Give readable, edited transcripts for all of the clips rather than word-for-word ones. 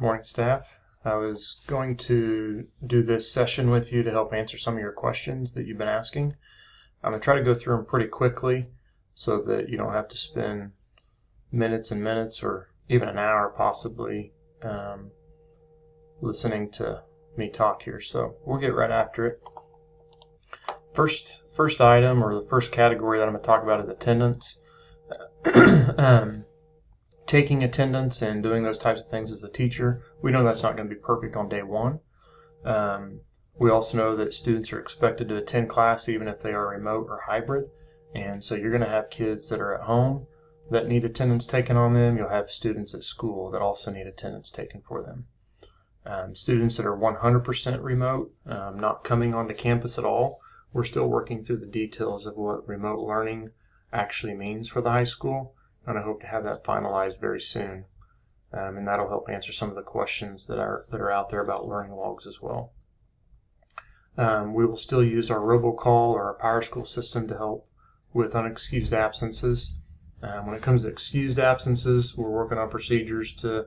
Good morning, staff. I was going to do this session with you to help answer some of your questions that you've been asking. I'm going to try to go through them pretty quickly so that you don't have to spend minutes and minutes or even an hour possibly listening to me talk here. So we'll get right after it. First item, or the first category that I'm going to talk about, is attendance. Taking attendance and doing those types of things as a teacher, we know that's not going to be perfect on day one. We also know that students are expected to attend class even if they are remote or hybrid, and so you're going to have kids that are at home that need attendance taken on them. You'll have students at school that also need attendance taken for them. Students that are 100% remote, not coming onto campus at all, we're still working through the details of what remote learning actually means for the high school, and I hope to have that finalized very soon. And that'll help answer some of the questions that are out there about learning logs as well. We will still use our robocall or our PowerSchool system to help with unexcused absences. When it comes to excused absences, we're working on procedures to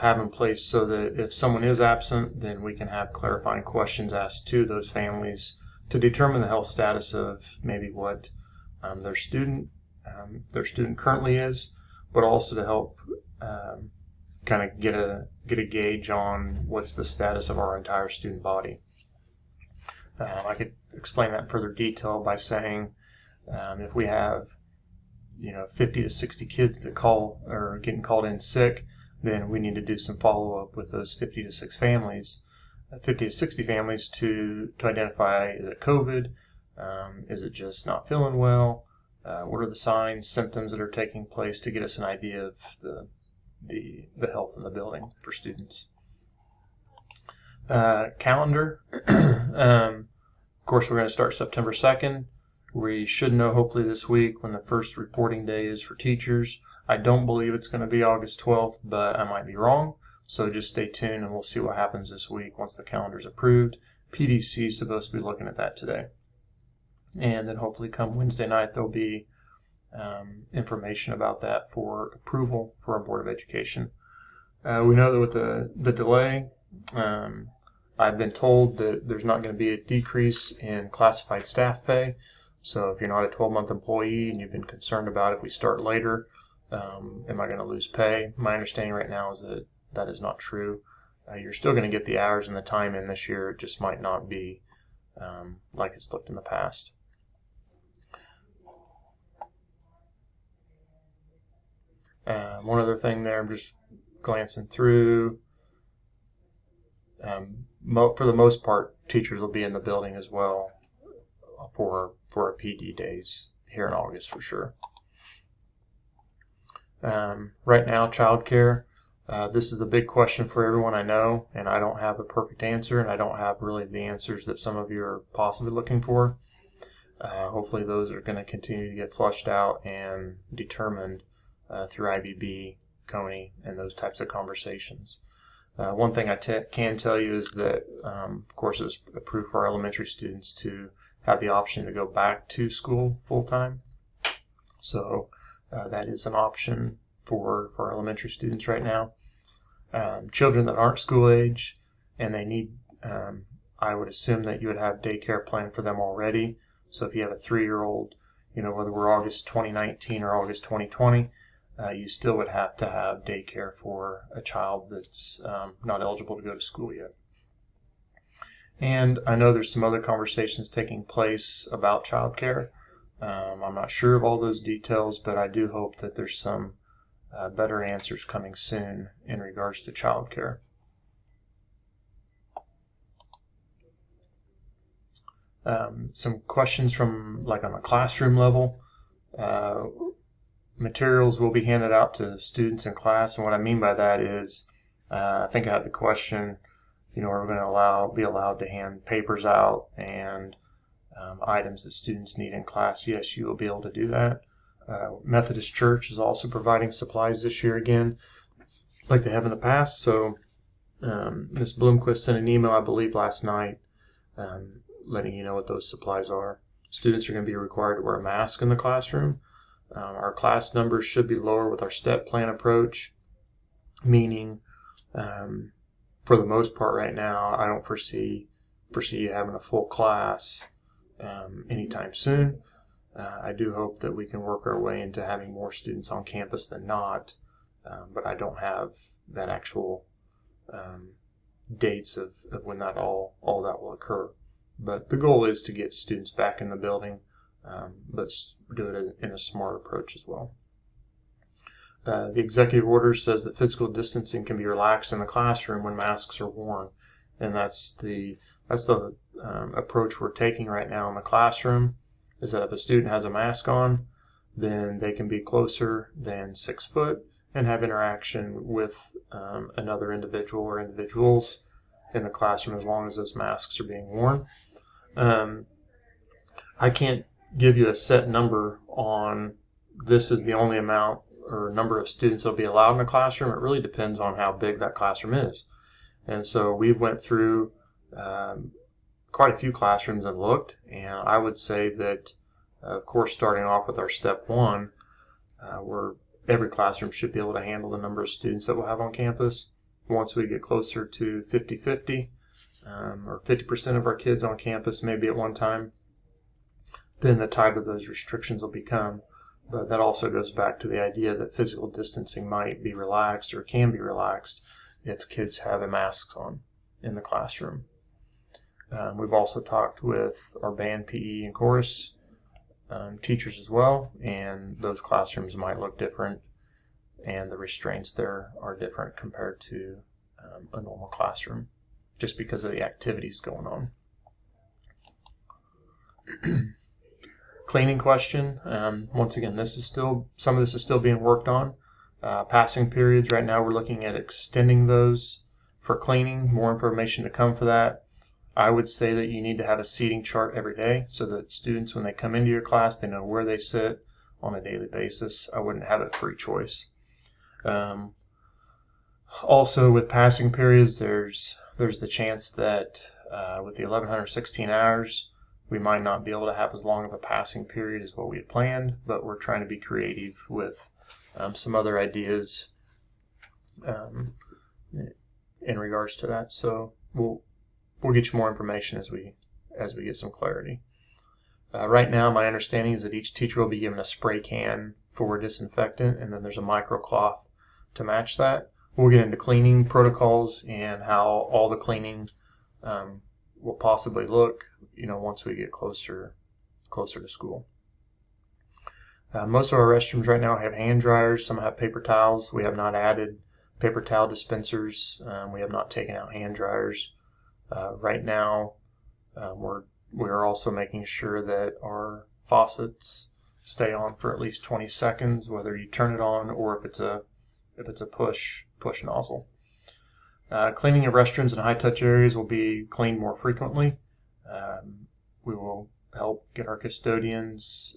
have in place so that if someone is absent, then we can have clarifying questions asked to those families to determine the health status of maybe what their student currently is, but also to help kind of get a gauge on what's the status of our entire student body. I could explain that in further detail by saying if we have 50 to 60 kids that call or getting called in sick, then we need to do some follow-up with those 50 to 60 families to identify, is it COVID? Is it just not feeling well? What are the signs, symptoms that are taking place to get us an idea of the health in the building for students. Calendar. Of course, we're going to start September 2nd. We should know hopefully this week when the first reporting day is for teachers. I don't believe it's going to be August 12th, but I might be wrong. So just stay tuned and we'll see what happens this week once the calendar is approved. PDC is supposed to be looking at that today. And then hopefully come Wednesday night there'll be information about that for approval for our Board of Education. We know that with the delay, I've been told that there's not going to be a decrease in classified staff pay. So if you're not a 12-month employee and you've been concerned about if we start later, am I going to lose pay? My understanding right now is that that is not true. You're still going to get the hours and the time in this year. It just might not be like it's looked in the past. One other thing there, I'm just glancing through. For the most part, teachers will be in the building as well for our PD days here in August for sure. Right now, childcare. This is a big question for everyone I know, and I don't have a perfect answer, and I don't have really the answers that some of you are possibly looking for. Hopefully those are going to continue to get flushed out and determined through IBB, CONY, and those types of conversations. One thing I can tell you is that, of course, it was approved for our elementary students to have the option to go back to school full-time. So that is an option for our elementary students right now. Children that aren't school age and they need, I would assume that you would have daycare planned for them already. So if you have a 3-year-old, whether we're August 2019 or August 2020, you still would have to have daycare for a child that's not eligible to go to school yet. And I know there's some other conversations taking place about childcare. I'm not sure of all those details, but I do hope that there's some better answers coming soon in regards to childcare. Some questions from on a classroom level. Materials will be handed out to students in class, and what I mean by that is, I think I had the question, are we going to be allowed to hand papers out and items that students need in class? Yes, you will be able to do that. Methodist Church is also providing supplies this year again, like they have in the past. So Ms. Bloomquist sent an email, I believe, last night, letting you know what those supplies are. Students are going to be required to wear a mask in the classroom. Our class numbers should be lower with our step plan approach, meaning For the most part right now, I don't foresee you having a full class anytime soon. I do hope that we can work our way into having more students on campus than not, but I don't have that actual dates of when that all that will occur. But the goal is to get students back in the building, but do it in a smart approach as well. The executive order says that physical distancing can be relaxed in the classroom when masks are worn, and that's the approach we're taking right now in the classroom. Is that if a student has a mask on, then they can be closer than 6 foot and have interaction with another individual or individuals in the classroom as long as those masks are being worn. I can't give you a set number on this is the only amount or number of students that will be allowed in a classroom. It really depends on how big that classroom is. And so we went through quite a few classrooms and looked, and I would say that, of course, starting off with our step one, where every classroom should be able to handle the number of students that we'll have on campus. Once we get closer to 50-50, or 50% of our kids on campus maybe at one time, then the tighter those restrictions will become. But that also goes back to the idea that physical distancing might be relaxed or can be relaxed if kids have a mask on in the classroom. We've also talked with our band, PE, and chorus teachers as well, and those classrooms might look different, and the restraints there are different compared to a normal classroom, just because of the activities going on. Cleaning question. Once again, some of this is still being worked on. Passing periods, right now we're looking at extending those for cleaning. More information to come for that. I would say that you need to have a seating chart every day so that students, when they come into your class, they know where they sit on a daily basis. I wouldn't have it free choice. Also, with passing periods, there's the chance that with the 1116 hours, we might not be able to have as long of a passing period as what we had planned, but we're trying to be creative with some other ideas in regards to that. So we'll get you more information as we get some clarity. Right now, my understanding is that each teacher will be given a spray can for disinfectant, and then there's a microcloth to match that. We'll get into cleaning protocols and how all the cleaning will possibly look, once we get closer to school. Most of our restrooms right now have hand dryers. Some have paper towels. We have not added paper towel dispensers. We have not taken out hand dryers. Right now, we're also making sure that our faucets stay on for at least 20 seconds, whether you turn it on or if it's a push nozzle. Cleaning of restrooms and high-touch areas will be cleaned more frequently. We will help get our custodians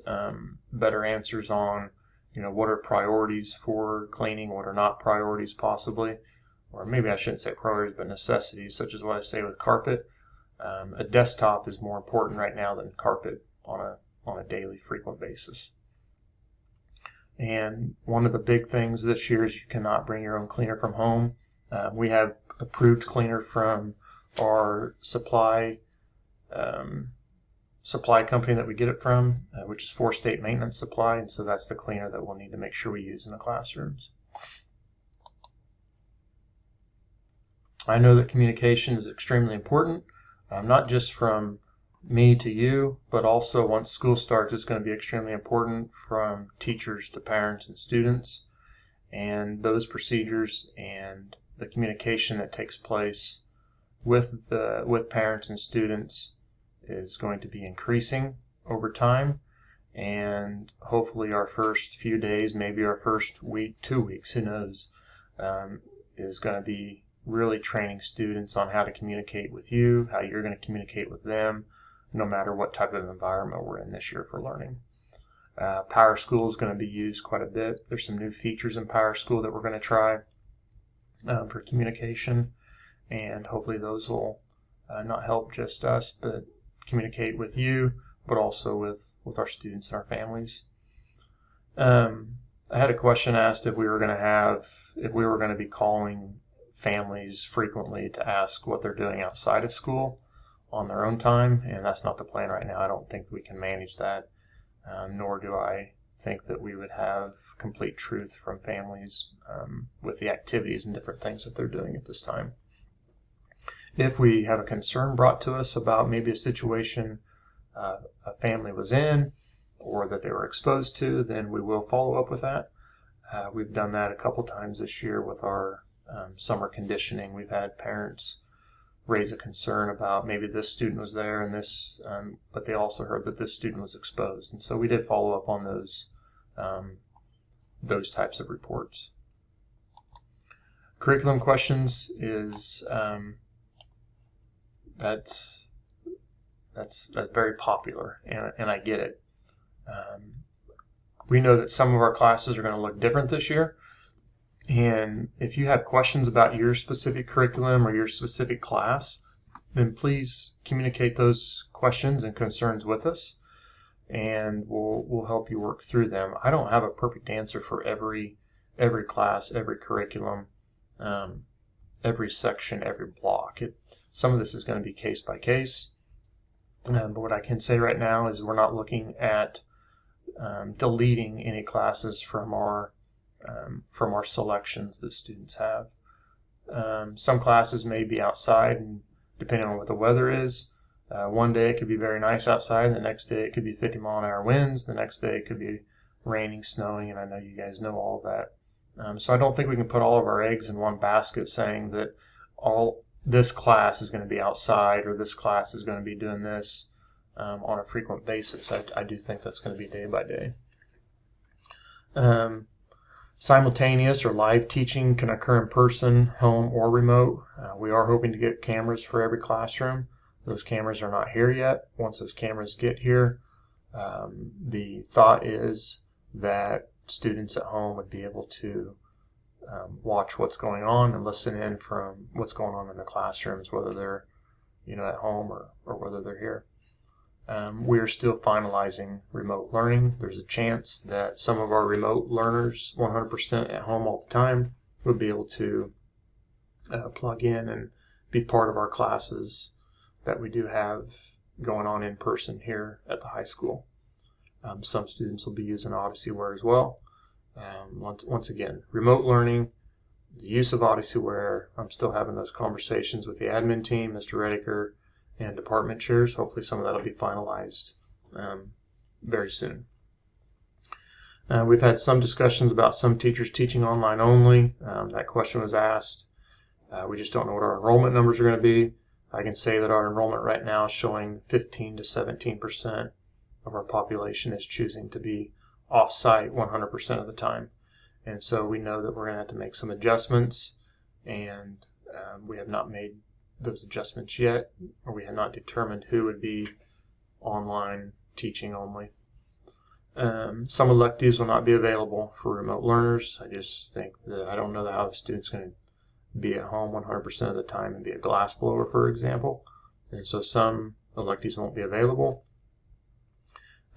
better answers on, what are priorities for cleaning, what are not priorities possibly, or maybe I shouldn't say priorities, but necessities, such as what I say with carpet. A desktop is more important right now than carpet on a daily, frequent basis. And one of the big things this year is you cannot bring your own cleaner from home. We have approved cleaner from our supply company that we get it from, which is For State Maintenance Supply, and so that's the cleaner that we'll need to make sure we use in the classrooms. I know that communication is extremely important, not just from me to you, but also once school starts, it's going to be extremely important from teachers to parents and students, and those procedures and the communication that takes place with parents and students is going to be increasing over time, and hopefully our first few days, maybe our first week, 2 weeks, who knows, is going to be really training students on how to communicate with you, how you're going to communicate with them, no matter what type of environment we're in this year for learning. PowerSchool is going to be used quite a bit. There's some new features in PowerSchool that we're going to try for communication, and hopefully those will not help just us, but communicate with you, but also with our students and our families. I had a question asked if we were going to be calling families frequently to ask what they're doing outside of school on their own time, and that's not the plan right now. I don't think we can manage that, nor do I think that we would have complete truth from families with the activities and different things that they're doing at this time. If we have a concern brought to us about maybe a situation a family was in or that they were exposed to, then we will follow up with that. We've done that a couple times this year with our summer conditioning. We've had parents raise a concern about maybe this student was there and this, but they also heard that this student was exposed, and so we did follow up on those types of reports. Curriculum questions is that's very popular, and I get it. We know that some of our classes are going to look different this year, and if you have questions about your specific curriculum or your specific class, then please communicate those questions and concerns with us, and we'll help you work through them. I don't have a perfect answer for every class, every curriculum, every section, every block. Some of this is going to be case by case, but what I can say right now is we're not looking at deleting any classes from our selections that students have. Some classes may be outside, and depending on what the weather is, one day it could be very nice outside, the next day it could be 50-mile-an-hour winds, the next day it could be raining, snowing, and I know you guys know all of that. So I don't think we can put all of our eggs in one basket saying that this class is going to be outside or this class is going to be doing this on a frequent basis. I do think that's going to be day by day. Simultaneous or live teaching can occur in person, home, or remote. We are hoping to get cameras for every classroom. Those cameras are not here yet. Once those cameras get here, the thought is that students at home would be able to watch what's going on and listen in from what's going on in the classrooms, whether they're at home or whether they're here. We are still finalizing remote learning. There's a chance that some of our remote learners, 100% at home all the time, would be able to plug in and be part of our classes that we do have going on in person here at the high school. Some students will be using OdysseyWare as well. Once again, remote learning, the use of OdysseyWare, I'm still having those conversations with the admin team, Mr. Rediker, and department chairs. Hopefully some of that will be finalized very soon. We've had some discussions about some teachers teaching online only. That question was asked. We just don't know what our enrollment numbers are going to be. I can say that our enrollment right now is showing 15 to 17% of our population is choosing to be off-site 100% of the time. And so we know that we're going to have to make some adjustments, and we have not made those adjustments yet, or we have not determined who would be online teaching only. Some electives will not be available for remote learners. I just think that I don't know how the student's going to be at home 100% of the time and be a glassblower, for example. And so some electives won't be available.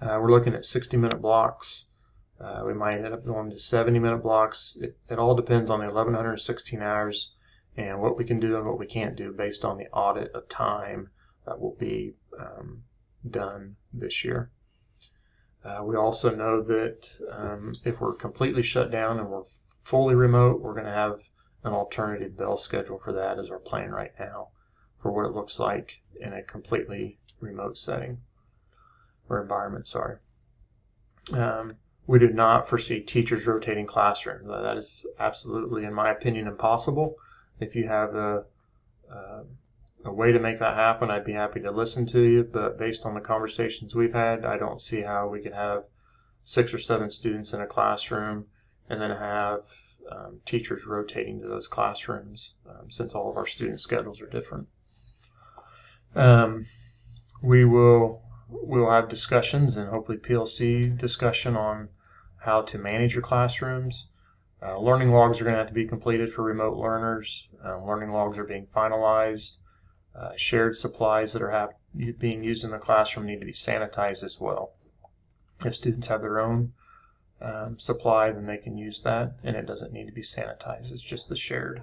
We're looking at 60-minute blocks. We might end up going to 70-minute blocks. It all depends on the 1,116 hours and what we can do and what we can't do based on the audit of time that will be done this year. We also know that if we're completely shut down and we're fully remote, we're going to have an alternative bell schedule for that as our plan right now for what it looks like in a completely remote setting or environment, sorry. We do not foresee teachers rotating classrooms. That is absolutely, in my opinion, impossible. If you have a way to make that happen, I'd be happy to listen to you, but based on the conversations we've had, I don't see how we could have 6 or 7 students in a classroom and then have teachers rotating to those classrooms since all of our student schedules are different. We'll have discussions and hopefully PLC discussion on how to manage your classrooms. Learning logs are going to have to be completed for remote learners. Learning logs are being finalized. Shared supplies that are being used in the classroom need to be sanitized as well. If students have their own supply, then they can use that, and it doesn't need to be sanitized. It's just the shared